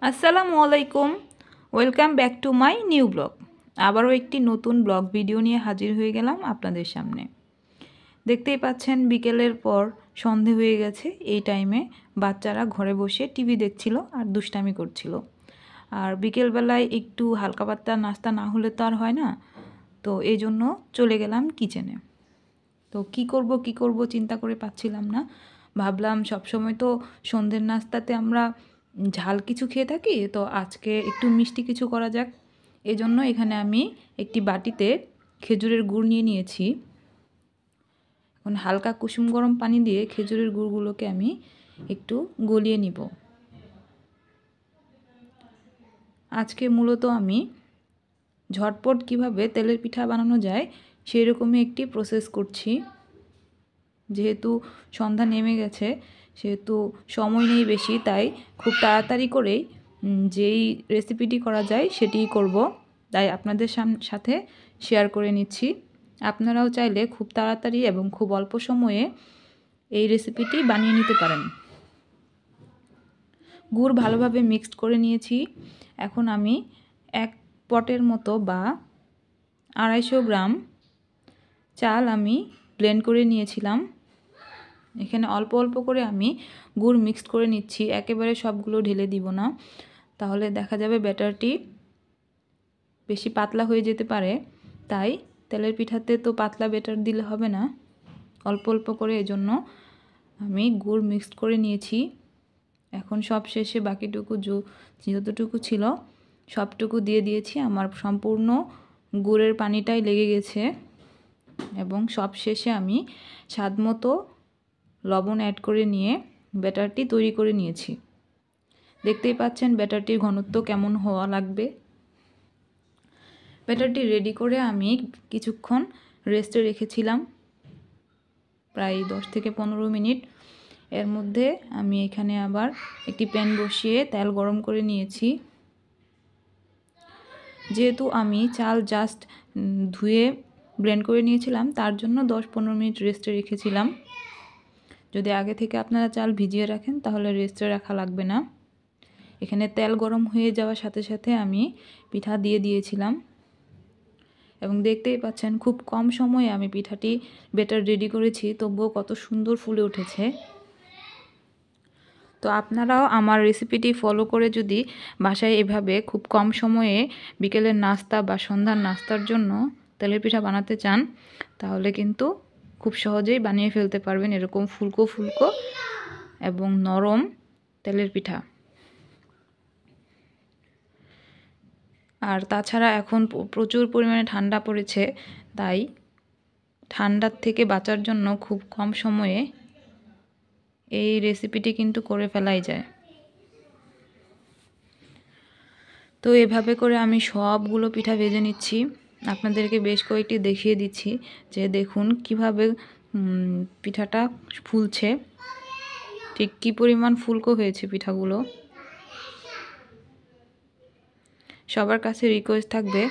আসসালামু আলাইকুম, welcome back to my new blog. আবারও একটি নতুন ব্লগ ভিডিও নিয়ে হাজির হয়ে গেলাম আপনাদের সামনে। দেখতেই পাচ্ছেন বিকেলের পর সন্ধে হয়ে গেছে। এই টাইমে বাচ্চারা ঘরে বসে টিভি দেখছিল আর দুষ্টামি করছিল। আর বিকেলবেলায় একটু হালকা পাতলা নাস্তা না হলে তো আর হয় না, তো এই জন্য চলে গেলাম কিচেনে। তো কি করব চিন্তা করে পাচ্ছিলাম না। ভাবলাম সবসময় তো সন্ধ্যের নাস্তাতে আমরা ঝাল কিছু খেয়ে থাকি, তো আজকে একটু মিষ্টি কিছু করা যাক। এই জন্য এখানে আমি একটি বাটিতে খেজুরের গুড় নিয়ে নিয়েছি। এখন হালকা কুসুম গরম পানি দিয়ে খেজুরের গুড়গুলোকে আমি একটু গলিয়ে নিব। আজকে মূলত আমি ঝটপট কিভাবে তেলের পিঠা বানানো যায় সেই রকমই একটি প্রসেস করছি। যেহেতু সন্ধ্যা নেমে গেছে, সেহেতু সময় নেই বেশি, তাই খুব তাড়াতাড়ি করেই যেই রেসিপিটি করা যায় সেটিই করব। তাই আপনাদের সাথে শেয়ার করে নিচ্ছি। আপনারাও চাইলে খুব তাড়াতাড়ি এবং খুব অল্প সময়ে এই রেসিপিটি বানিয়ে নিতে পারেন। গুড় ভালোভাবে মিক্সড করে নিয়েছি। এখন আমি 1 পটের মতো বা 250 গ্রাম চাল আমি ব্লেন্ড করে নিয়েছিলাম। এখানে অল্প অল্প করে আমি গুড় মিক্সড করে নিচ্ছি, একেবারে সবগুলো ঢেলে দিব না, তাহলে দেখা যাবে ব্যাটারটি বেশি পাতলা হয়ে যেতে পারে। তাই তেলের পিঠাতে তো পাতলা ব্যাটার দিলে হবে না, অল্প অল্প করে। এজন্য আমি গুড় মিক্সড করে নিয়েছি। এখন সব শেষে বাকিটুকু যতটুকু ছিল সবটুকু দিয়ে দিয়েছি। আমার সম্পূর্ণ গুড়ের পানিটাই লেগে গেছে। এবং সব শেষে আমি স্বাদমতো লবণ অ্যাড করে নিয়ে ব্যাটারটি তৈরি করে নিয়েছি। দেখতেই পাচ্ছেন ব্যাটারটির ঘনত্ব কেমন হওয়া লাগবে। ব্যাটারটি রেডি করে আমি কিছুক্ষণ রেস্টে রেখেছিলাম, প্রায় 10 থেকে 15 মিনিট। এর মধ্যে আমি এখানে আবার একটি প্যান বসিয়ে তেল গরম করে নিয়েছি। যেহেতু আমি চাল জাস্ট ধুয়ে ব্লেন্ড করে নিয়েছিলাম, তার জন্য 10-15 মিনিট রেস্টে রেখেছিলাম। যদি আগে থেকে আপনারা চাল ভিজিয়ে রাখেন তাহলে রেস্টে রাখা লাগবে না। এখানে তেল গরম হয়ে যাওয়ার সাথে সাথে আমি পিঠা দিয়ে দিয়েছিলাম এবং দেখতেই পাচ্ছেন খুব কম সময়ে আমি পিঠাটি ব্যাটার রেডি করেছি, তবুও কত সুন্দর ফুলে উঠেছে। তো আপনারাও আমার রেসিপিটি ফলো করে যদি বাসায় এভাবে খুব কম সময়ে বিকেলের নাস্তা বা সন্ধ্যার নাস্তার জন্য তেলের পিঠা বানাতে চান, তাহলে কিন্তু খুব সহজেই বানিয়ে ফেলতে পারবেন এরকম ফুলকো ফুলকো এবং নরম তেলের পিঠা। আর তাছাড়া এখন প্রচুর পরিমাণে ঠান্ডা পড়েছে, তাই ঠান্ডার থেকে বাঁচার জন্য খুব কম সময়ে এই রেসিপিটি কিন্তু করে ফেলাই যায়। তো এভাবে করে আমি সবগুলো পিঠা ভেজে নিচ্ছি। আপনাদেরকে বেশ কয়েকটি দেখিয়ে দিচ্ছি যে দেখুন কিভাবে পিঠাটা ফুলছে, ঠিক কী পরিমাণ ফুলকো হয়েছে পিঠাগুলো। সবার কাছে রিকোয়েস্ট থাকবে,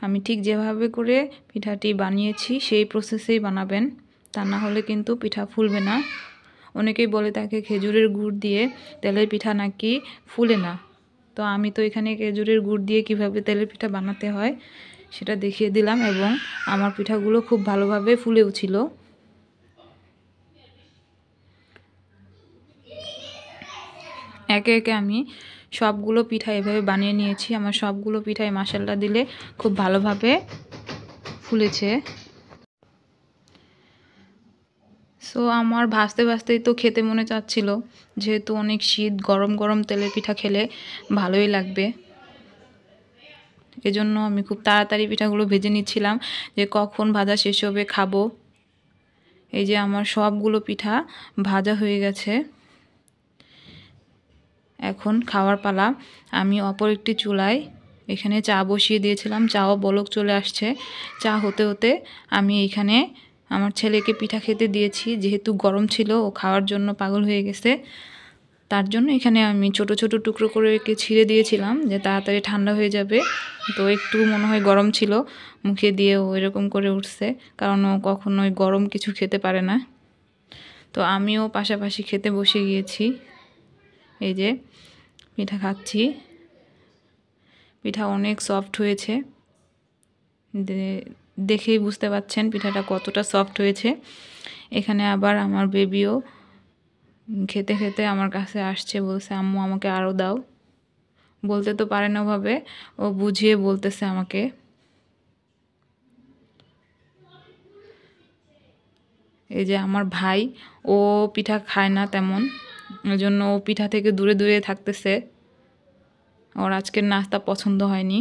আমি ঠিক যেভাবে করে পিঠাটি বানিয়েছি সেই প্রসেসেই বানাবেন, তা না হলে কিন্তু পিঠা ফুলবে না। অনেকেই বলে থাকে খেজুরের গুড় দিয়ে তেলের পিঠা নাকি ফুলে না। তো আমি তো এখানে খেজুরের গুড় দিয়ে কিভাবে তেলের পিঠা বানাতে হয় সেটা দেখিয়ে দিলাম এবং আমার পিঠাগুলো খুব ভালোভাবে ফুলেও ছিল। একে একে আমি সবগুলো পিঠা এভাবে বানিয়ে নিয়েছি। আমার সবগুলো পিঠায় মাশাআল্লাহ দিলে খুব ভালোভাবে ফুলেছে। সো আমার ভাজতে ভাজতেই তো খেতে মনে চাচ্ছিল, যেহেতু অনেক শীত, গরম গরম তেলের পিঠা খেলে ভালোই লাগবে। এজন্য আমি খুব তাড়াতাড়ি পিঠাগুলো ভেজে নিচ্ছিলাম যে কখন ভাজা শেষ হবে খাবো। এই যে আমার সবগুলো পিঠা ভাজা হয়ে গেছে, এখন খাওয়ার পালা। আমি অপর একটি চুলায় এখানে চা বসিয়ে দিয়েছিলাম, চাও বলক চলে আসছে। চা হতে হতে আমি এখানে আমার ছেলেকে পিঠা খেতে দিয়েছি। যেহেতু গরম ছিল, ও খাওয়ার জন্য পাগল হয়ে গেছে, তার জন্য এখানে আমি ছোট ছোট টুকরো করে একে ছিঁড়ে দিয়েছিলাম যে তাড়াতাড়ি ঠান্ডা হয়ে যাবে। তো একটু মনে হয় গরম ছিল, মুখে দিয়ে ও এরকম করে উঠছে, কারণ ও কখনোই গরম কিছু খেতে পারে না। তো আমিও পাশাপাশি খেতে বসে গিয়েছি। এই যে পিঠা খাচ্ছি। পিঠা অনেক সফট হয়েছে, দেখেই বুঝতে পাচ্ছেন পিঠাটা কতটা সফট হয়েছে। এখানে আবার আমার বেবিও খেতে খেতে আমার কাছে আসছে, বলছে আম্মু আমাকে আরও দাও। বলতে তো পারে না ভাবে, ও বুঝিয়ে বলতেছে আমাকে। এই যে আমার ভাই, ও পিঠা খায় না তেমন, ওই জন্য ও পিঠা থেকে দূরে দূরে থাকতেছে, ওর আজকের নাস্তা পছন্দ হয়নি।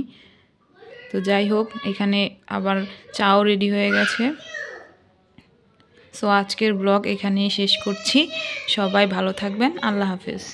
তো যাই হোক, এখানে আবার চাও রেডি হয়ে গেছে। সো আজকের ব্লগ এখানেই শেষ করছি। সবাই ভালো থাকবেন, আল্লাহ হাফেজ।